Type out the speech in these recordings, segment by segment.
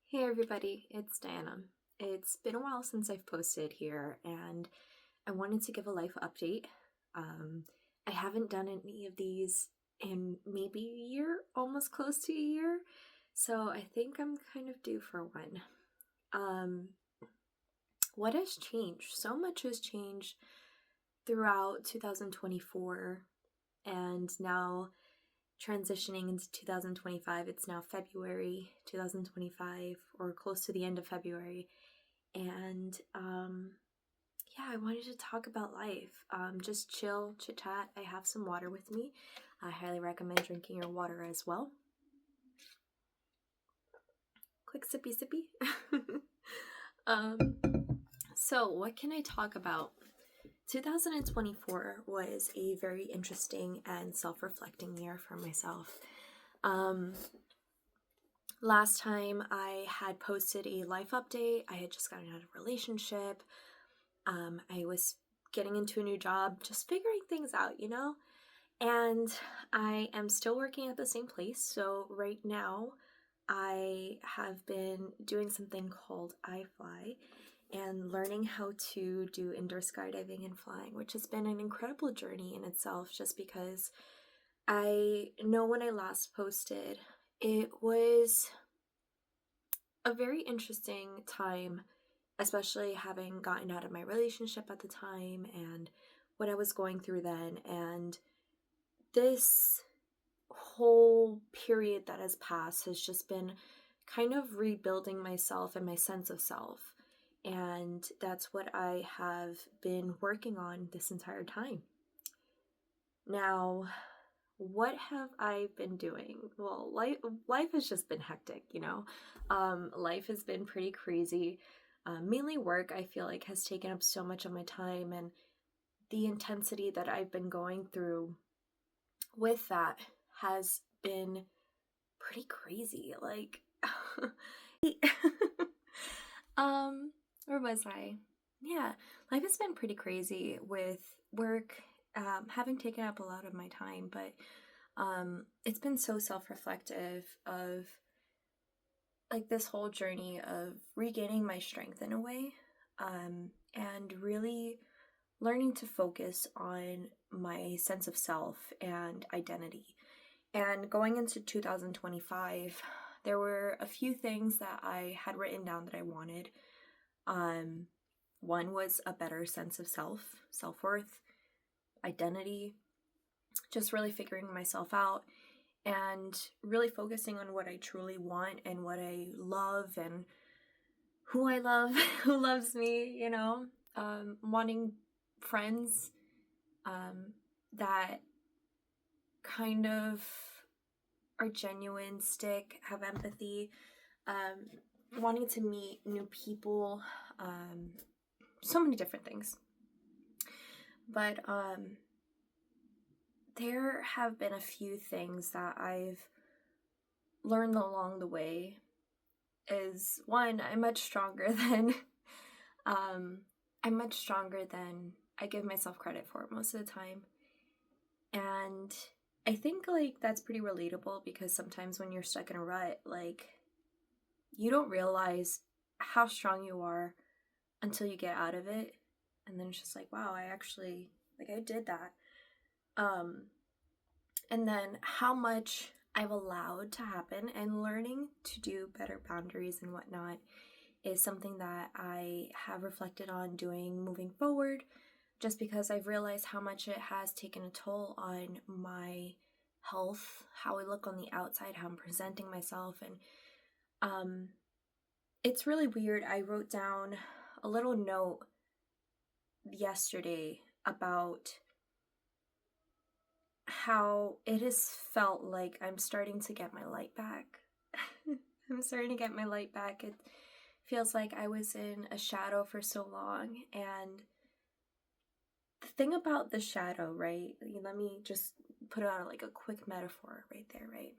Hey everybody, it's Diana. It's been a while since I've posted here and I wanted to give a life update. I haven't done any of these in maybe a year, almost close to a year, so I think I'm kind of due for one. Um, what has changed? So much has changed throughout 2024 and now transitioning into 2025. It's now February 2025 or close to the end of February. And yeah, I wanted to talk about life. Just chill, chit chat. I have some water with me. I highly recommend drinking your water as well. Quick sippy sippy. So what can I talk about? 2024 was a very interesting and self-reflecting year for myself. Last time I had posted a life update. I had just gotten out of a relationship. I was getting into a new job, just figuring things out, And I am still working at the same place. So right now I have been doing something called iFly and learning how to do indoor skydiving and flying, which has been an incredible journey in itself, just because I know when I last posted, it was a very interesting time, especially having gotten out of my relationship at the time and what I was going through then. And this whole period that has passed has just been kind of rebuilding myself and my sense of self. And that's what I have been working on this entire time. Now, what have I been doing? Well, life has just been hectic, life has been pretty crazy. Mainly work, I feel like, has taken up so much of my time, and the intensity that I've been going through with that has been pretty crazy. Like, where was I? Yeah, life has been pretty crazy with work, having taken up a lot of my time, but it's been so self-reflective of like this whole journey of regaining my strength in a way, and really learning to focus on my sense of self and identity. And going into 2025, there were a few things that I had written down that I wanted. One was a better sense of self-worth, identity, just really figuring myself out and really focusing on what I truly want and what I love and who I love, who loves me, wanting friends that kind of are genuine, stick, have empathy, wanting to meet new people, so many different things. But there have been a few things that I've learned along the way. Is one, I'm much stronger than I give myself credit for most of the time. And I think like that's pretty relatable, because sometimes when you're stuck in a rut, like, you don't realize how strong you are until you get out of it, and then it's just like, wow, I did that. And then how much I've allowed to happen, and learning to do better boundaries and whatnot is something that I have reflected on doing moving forward, just because I've realized how much it has taken a toll on my health, how I look on the outside, how I'm presenting myself. And it's really weird. I wrote down a little note yesterday about how it has felt like I'm starting to get my light back. I'm starting to get my light back. It feels like I was in a shadow for so long. And the thing about the shadow, right? Let me just put it on like a quick metaphor right there, right?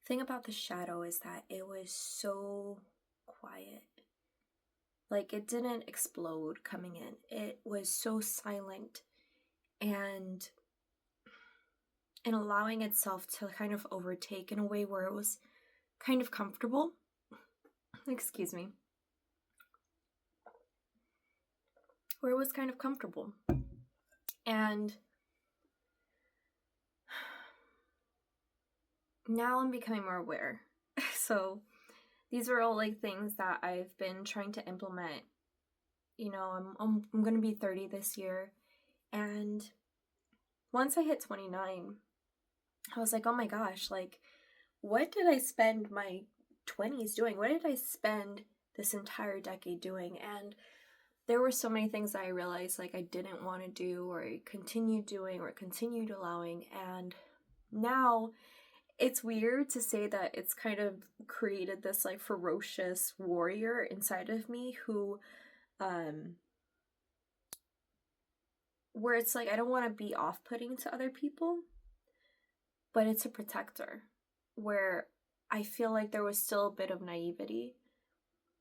The thing about the shadow is that it was so quiet. Like, it didn't explode coming in. It was so silent, and allowing itself to kind of overtake in a way where it was kind of comfortable. Excuse me. Where it was kind of comfortable. And now I'm becoming more aware. So these are all like things that I've been trying to implement. You know, I'm going to be 30 this year. And once I hit 29, I was like, oh my gosh, like, what did I spend my 20s doing? What did I spend this entire decade doing? And there were so many things that I realized like I didn't want to do, or I continued doing, or continued allowing. And now it's weird to say that it's kind of created this like ferocious warrior inside of me who, where it's like I don't want to be off-putting to other people, but it's a protector, where I feel like there was still a bit of naivety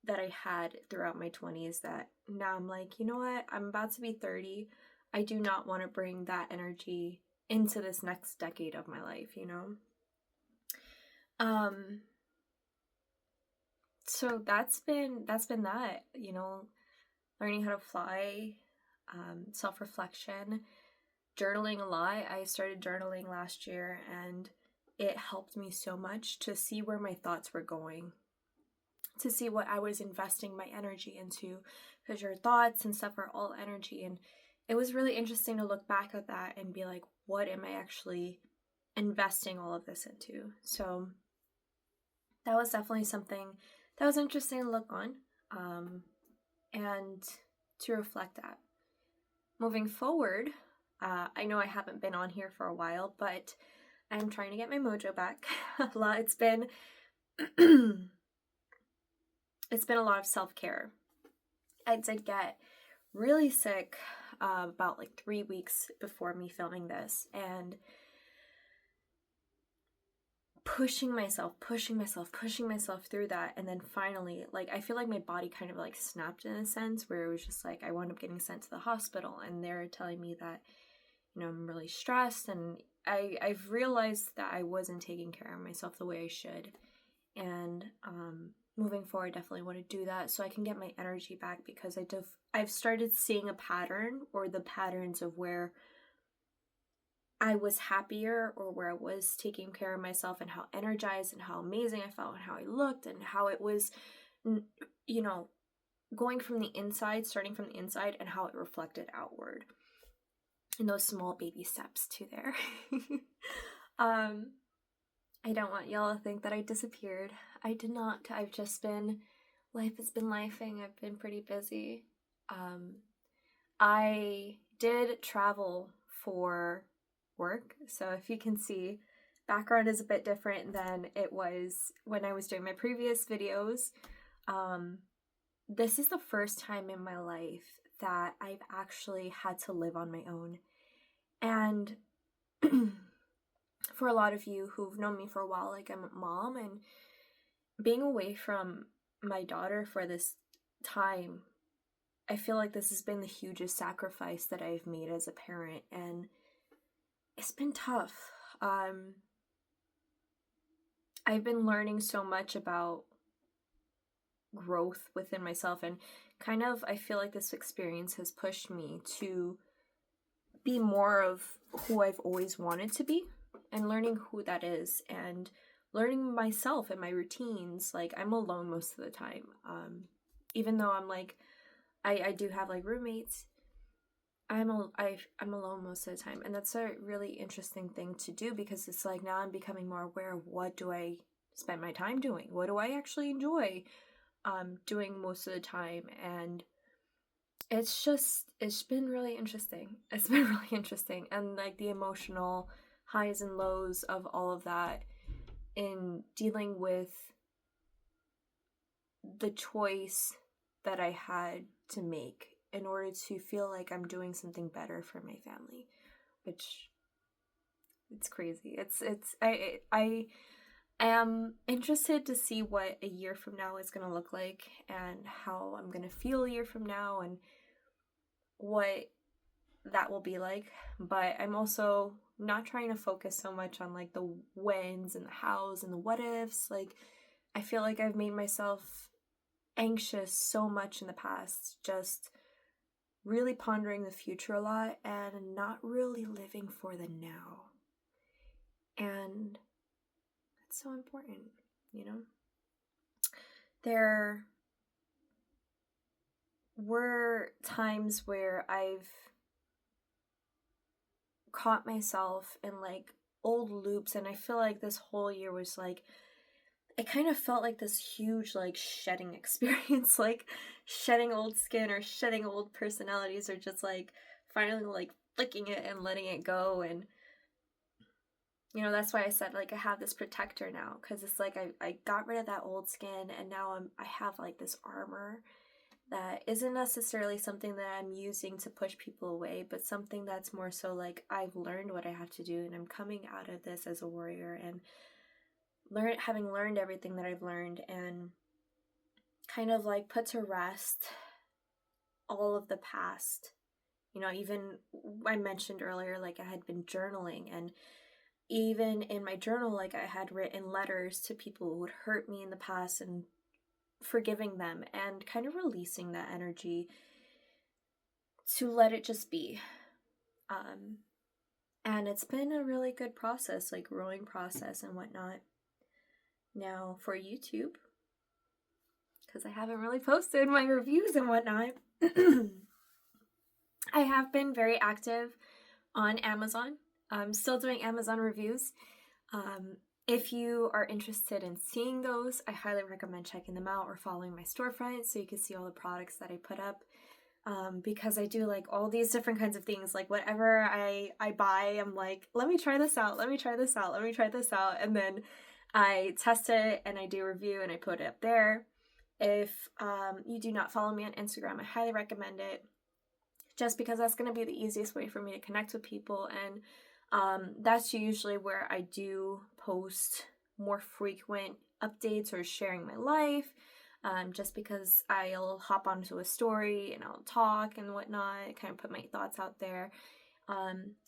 that I had throughout my 20s that now I'm like, you know what, I'm about to be 30. I do not want to bring that energy into this next decade of my life, you know? So that's been that, you know, learning how to fly, self-reflection, journaling a lot. I started journaling last year, and it helped me so much to see where my thoughts were going, to see what I was investing my energy into, because your thoughts and stuff are all energy. And it was really interesting to look back at that and be like, what am I actually investing all of this into? So that was definitely something that was interesting to look on, and to reflect at. Moving forward, I know I haven't been on here for a while, but I'm trying to get my mojo back. It's been it's been a lot of self-care. I did get really sick about like 3 weeks before me filming this, and pushing myself through that. And then finally, like, I feel like my body kind of like snapped in a sense, where it was just like I wound up getting sent to the hospital, and they're telling me that, you know, I'm really stressed, and I've realized that I wasn't taking care of myself the way I should. And moving forward, I definitely want to do that so I can get my energy back, because I've started seeing a pattern, or the patterns of where I was happier, or where I was taking care of myself, and how energized and how amazing I felt, and how I looked, and how it was, you know, going from the inside, starting from the inside, and how it reflected outward. And those small baby steps too there. I don't want y'all to think that I disappeared. I did not. I've just been, life has been lifing. I've been pretty busy. I did travel for work, so if you can see, background is a bit different than it was when I was doing my previous videos. This is the first time in my life that I've actually had to live on my own. And for a lot of you who've known me for a while, like, I'm a mom, and being away from my daughter for this time, I feel like this has been the hugest sacrifice that I've made as a parent, and it's been tough. I've been learning so much about growth within myself, and kind of, I feel like this experience has pushed me to be more of who I've always wanted to be, and learning who that is, and learning myself and my routines. Like, I'm alone most of the time. Even though I'm like, I do have like roommates, I'm alone most of the time. And that's a really interesting thing to do, because it's like, now I'm becoming more aware of, what do I spend my time doing? What do I actually enjoy doing most of the time? And it's been really interesting. It's been really interesting. And like the emotional highs and lows of all of that, in dealing with the choice that I had to make in order to feel like I'm doing something better for my family, which, it's crazy. I am interested to see what a year from now is going to look like, and how I'm going to feel a year from now, and what that will be like. But I'm also not trying to focus so much on like the whens and the hows and the what ifs. Like, I feel like I've made myself anxious so much in the past, just really pondering the future a lot and not really living for the now. And it's so important, you know? There were times where I've caught myself in like old loops, and I feel like this whole year was like, it kind of felt like this huge like shedding experience, like shedding old skin or shedding old personalities, or just like finally like flicking it and letting it go. And you know, that's why I said like I have this protector now, because it's like I got rid of that old skin, and now I have like this armor that isn't necessarily something that I'm using to push people away, but something that's more so like I've learned what I have to do, and I'm coming out of this as a warrior, and having learned everything that I've learned, and kind of like put to rest all of the past. You know, even I mentioned earlier, like I had been journaling, and even in my journal, like I had written letters to people who would hurt me in the past and forgiving them and kind of releasing that energy to let it just be. And it's been a really good process, like growing process and whatnot. Now for YouTube, because I haven't really posted my reviews and whatnot, I have been very active on Amazon. I'm still doing Amazon reviews. If you are interested in seeing those, I highly recommend checking them out or following my storefront so you can see all the products that I put up. Because I do like all these different kinds of things. Like whatever I buy, I'm like, let me try this out, let me try this out, let me try this out. And then I test it and I do a review and I put it up there. If you do not follow me on Instagram, I highly recommend it, just because that's going to be the easiest way for me to connect with people. And that's usually where I do post more frequent updates or sharing my life, just because I'll hop onto a story and I'll talk and whatnot, kind of put my thoughts out there.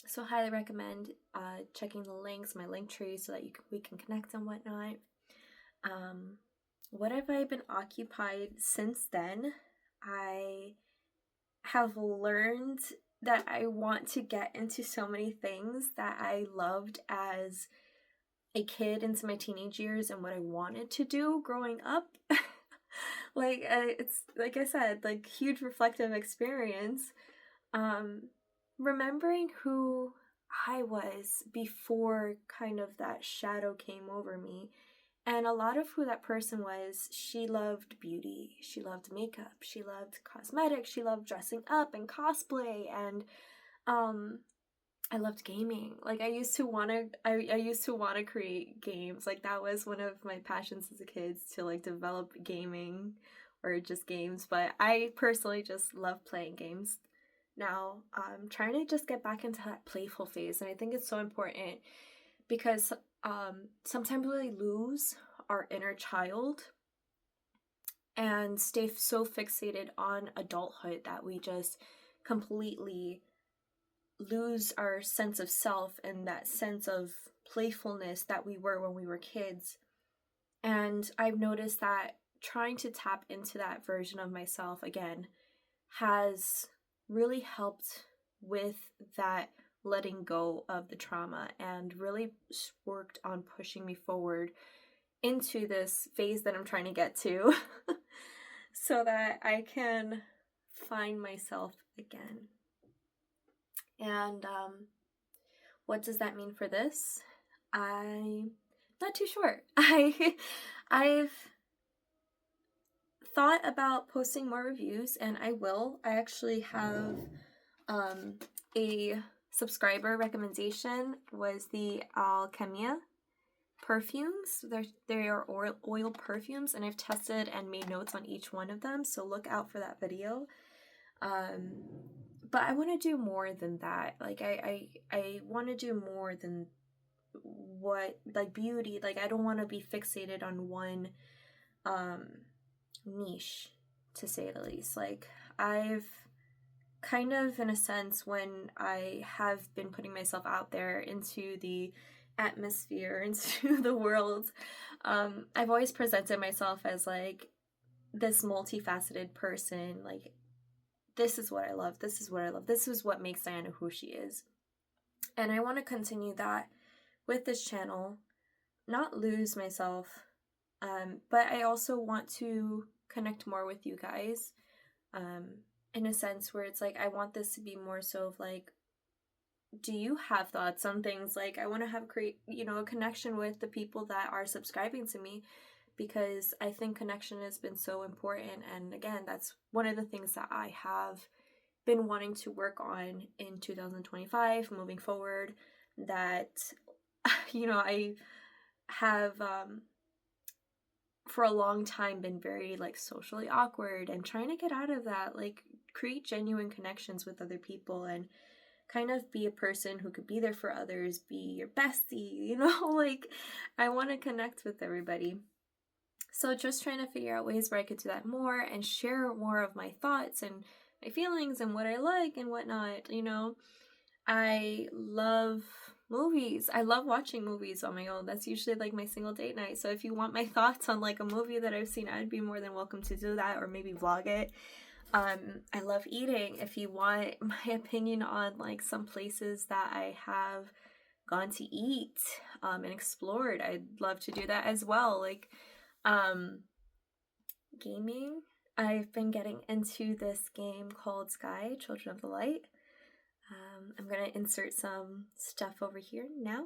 So highly recommend checking the links, my link tree, so that we can connect and whatnot. What have I been occupied since then? I have learned that I want to get into so many things that I loved as a kid into my teenage years and what I wanted to do growing up. It's like I said, like huge reflective experience. Remembering who I was before kind of that shadow came over me. And a lot of who that person was, she loved beauty, she loved makeup, she loved cosmetics, she loved dressing up and cosplay, and I loved gaming. Like I used to want to create games. Like that was one of my passions as a kid, to like develop gaming or just games. But I personally just love playing games. Now I'm trying to just get back into that playful phase, and I think it's so important because sometimes we lose our inner child and stay so fixated on adulthood that we just completely lose our sense of self and that sense of playfulness that we were when we were kids. And I've noticed that trying to tap into that version of myself again has really helped with that letting go of the trauma, and really worked on pushing me forward into this phase that I'm trying to get to so that I can find myself again. And what does that mean for this? I'm not too sure. I've thought about posting more reviews, and I will. I actually have a subscriber recommendation was the Alchemia perfumes. They are oil perfumes, and I've tested and made notes on each one of them, so look out for that video. But I want to do more than that. Like I want to do more than what, like beauty. Like I don't want to be fixated on one niche, to say the least. Like I've kind of, in a sense, when I have been putting myself out there into the atmosphere into the world. I've always presented myself as like this multifaceted person. Like, this is what I love. This is what I love. This is what makes Diana who she is. And I want to continue that with this channel, not lose myself. But I also want to connect more with you guys, in a sense where it's like I want this to be more so of like, do you have thoughts on things? Like, I want to have a connection with the people that are subscribing to me, because I think connection has been so important. And again, that's one of the things that I have been wanting to work on in 2025 moving forward, that I have for a long time been very like socially awkward, and trying to get out of that, like create genuine connections with other people and kind of be a person who could be there for others, be your bestie, like I want to connect with everybody. So just trying to figure out ways where I could do that more and share more of my thoughts and my feelings and what I like and whatnot. I love movies. I love watching movies on my own. That's usually like my single date night. So if you want my thoughts on like a movie that I've seen, I'd be more than welcome to do that, or maybe vlog it. I love eating. If you want my opinion on like some places that I have gone to eat and explored, I'd love to do that as well. Like gaming. I've been getting into this game called Sky, Children of the Light. I'm gonna insert some stuff over here now.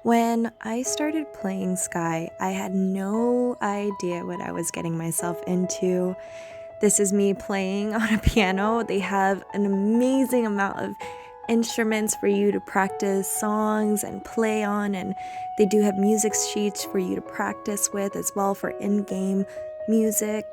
When I started playing Sky, I had no idea what I was getting myself into. This is me playing on a piano. They have an amazing amount of instruments for you to practice songs and play on, and they do have music sheets for you to practice with as well for in-game music.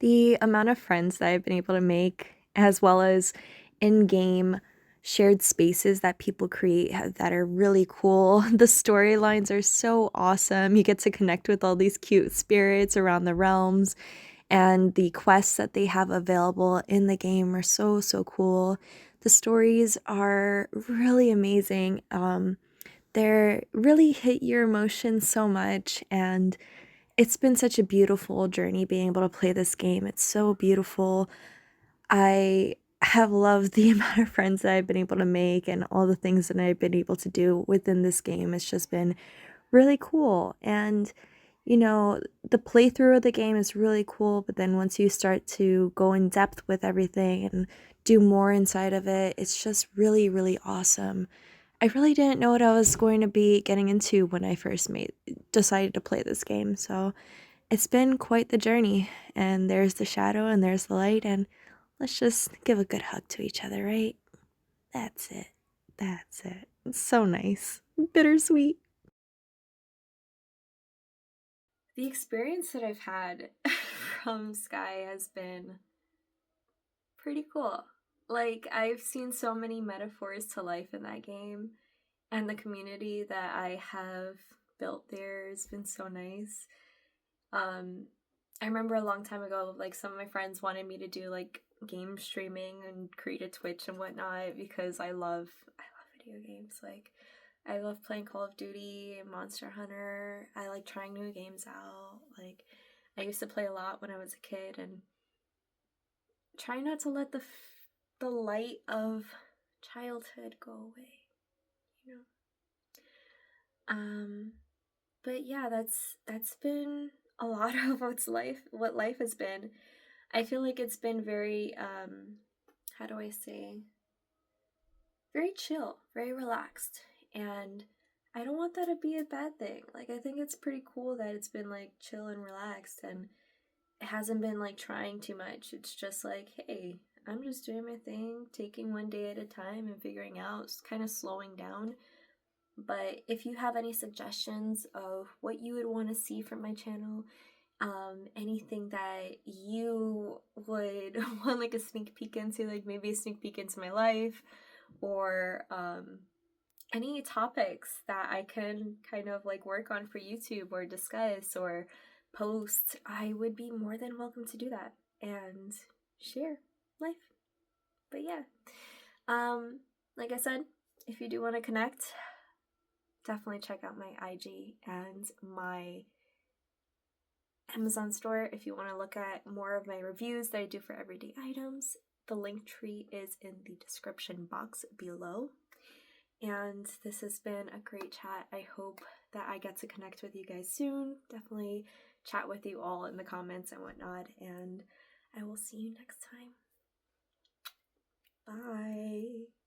The amount of friends that I've been able to make, as well as in-game shared spaces that people create that are really cool. The storylines are so awesome. You get to connect with all these cute spirits around the realms, and the quests that they have available in the game are so, so cool. The stories are really amazing. They're really hit your emotions so much, and it's been such a beautiful journey being able to play this game. It's so beautiful. I have loved the amount of friends that I've been able to make and all the things that I've been able to do within this game. It's just been really cool. And the playthrough of the game is really cool, but then once you start to go in depth with everything and do more inside of it, it's just really, really awesome. I really didn't know what I was going to be getting into when I first decided to play this game, so it's been quite the journey. And there's the shadow and there's the light, and let's just give a good hug to each other, right? That's it. That's it. It's so nice. Bittersweet. The experience that I've had from Sky has been pretty cool. Like, I've seen so many metaphors to life in that game, and the community that I have built there has been so nice. I remember a long time ago, like, some of my friends wanted me to do like game streaming and create a Twitch and whatnot, because I love video games. Like, I love playing Call of Duty and Monster Hunter. I like trying new games out. Like, I used to play a lot when I was a kid, and try not to let the light of childhood go away, you know. But yeah, that's been a lot of what life has been. I feel like it's been very how do I say, very chill, very relaxed, and I don't want that to be a bad thing. Like, I think it's pretty cool that it's been like chill and relaxed, and it hasn't been like trying too much. It's just like, hey, I'm just doing my thing, taking one day at a time and figuring out, kind of slowing down. But if you have any suggestions of what you would want to see from my channel, anything that you would want like a sneak peek into, like maybe a sneak peek into my life, or any topics that I can kind of like work on for YouTube or discuss or post, I would be more than welcome to do that and share life. But yeah, like I said, if you do want to connect, definitely check out my IG and my Amazon store if you want to look at more of my reviews that I do for everyday items. The link tree is in the description box below. And this has been a great chat. I hope that I get to connect with you guys soon. Definitely chat with you all in the comments and whatnot. And I will see you next time. Bye.